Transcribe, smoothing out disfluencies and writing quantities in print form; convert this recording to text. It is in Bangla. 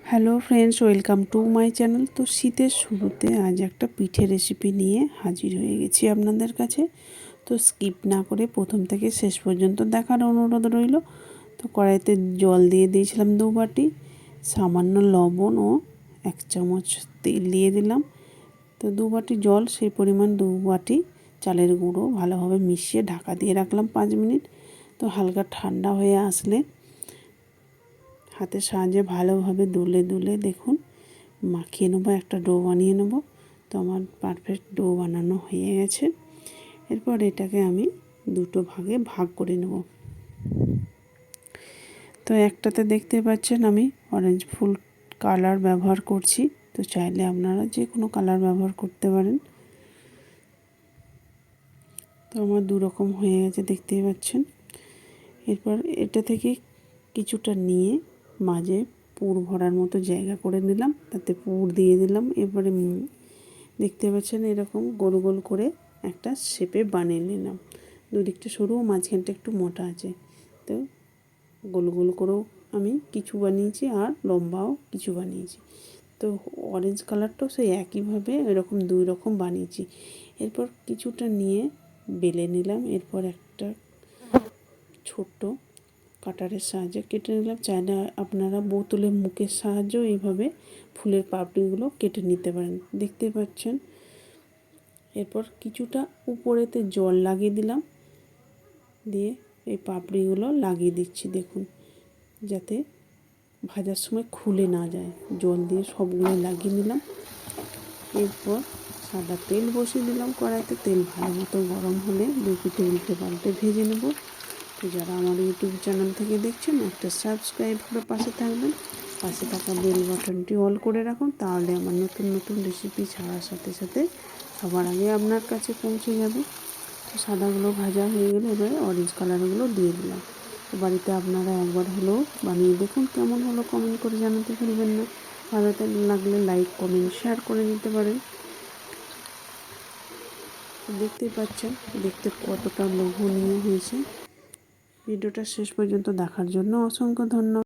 Hello friends, welcome to my channel. তো শীতের শুরুতে আজ একটা পিঠে রেসিপি নিয়ে হাজির হয়ে গেছি আপনাদের কাছে। তো স্কিপ না করে প্রথম থেকে শেষ পর্যন্ত দেখার অনুরোধ রইল। তো কড়াইতে জল দিয়ে দিয়েছিলাম 2 বাটি, সামান্য লবণ ও 1 চামচ তেল দিয়ে দিলাম। তো 2 বাটি জল, সেই পরিমাণ 2 বাটি চালের গুঁড়ো ভালোভাবে মিশিয়ে ঢাকা দিয়ে রাখলাম 5 মিনিট। তো হালকা ঠান্ডা হয়ে আসলে হাতের সাহায্যে ভালোভাবে দুলে দুলে দেখুন মাখিয়ে নেবো, একটা ডো বানিয়ে নেব। তো আমার পারফেক্ট ডো বানানো হয়ে গেছে। এরপর এটাকে আমি দুটো ভাগে ভাগ করে নেব। তো একটাতে দেখতে পাচ্ছেন আমি অরেঞ্জ ফুল কালার ব্যবহার করছি। তো চাইলে আপনারা যে কোনো কালার ব্যবহার করতে পারেন। তো আমার 2 রকম হয়ে গেছে, দেখতেই পাচ্ছেন। এরপর এটা থেকে কিছুটা নিয়ে মাঝে পুর ভরার মতো জায়গা করে নিলাম, তাতে পুর দিয়ে দিলাম। এরপরে দেখতে পাচ্ছেন এরকম গোল গোল করে একটা শেপে বানিয়ে নিলাম। দুদিকটা সরু, মাঝখানটা একটু মোটা আছে। তো গোল গোল করেও আমি কিছু বানিয়েছি আর লম্বাও কিছু বানিয়েছি। তো অরেঞ্জ কালারটাও সেই একইভাবে এরকম 2 রকম বানিয়েছি। এরপর কিছুটা নিয়ে বেলে নিলাম। এরপর একটা ছোট্ট কাটারের সাহায্যে কেটে নিলাম। চাইলে আপনারা বোতলের মুখের সাহায্যেও এইভাবে ফুলের পাপড়িগুলো কেটে নিতে পারেন, দেখতে পাচ্ছেন। এরপর কিছুটা উপরেতে জল লাগিয়ে দিলাম, দিয়ে এই পাপড়িগুলো লাগিয়ে দিচ্ছি দেখুন, যাতে ভাজার সময় খুলে না যায়। জল দিয়ে সবগুলো লাগিয়ে নিলাম। এরপর সাদা তেল বসিয়ে দিলাম কড়াইতে। তেল ভালো মতো গরম হলে 2 পিঠে উল্টে পাল্টে ভেজে নেব। তো যারা আমার ইউটিউব চ্যানেল থেকে দেখছেন, একটা সাবস্ক্রাইব করে পাশে থাকবেন। পাশে থাকা বেল বাটনটি অল করে রাখুন, তাহলে আমার নতুন নতুন রেসিপি ছাড়ার সাথে সাথে সবার আগে আপনার কাছে পৌঁছে যাবে। তো সাদাগুলো ভাজা হয়ে গেলে এবারে অরেঞ্জ কালারগুলো দিয়ে দিলাম। তো বাড়িতে আপনারা একবার হলেও বানিয়ে দেখুন, কেমন হলো কমেন্ট করে জানাতে ভুলবেন না। ভালো লাগলে লাইক কমেন্ট শেয়ার করে নিতে পারেন। দেখতেই পাচ্ছেন দেখতে কতটা লোভনীয় হয়েছে। ভিডিওটা শেষ পর্যন্ত দেখার জন্য অসংখ্য ধন্যবাদ।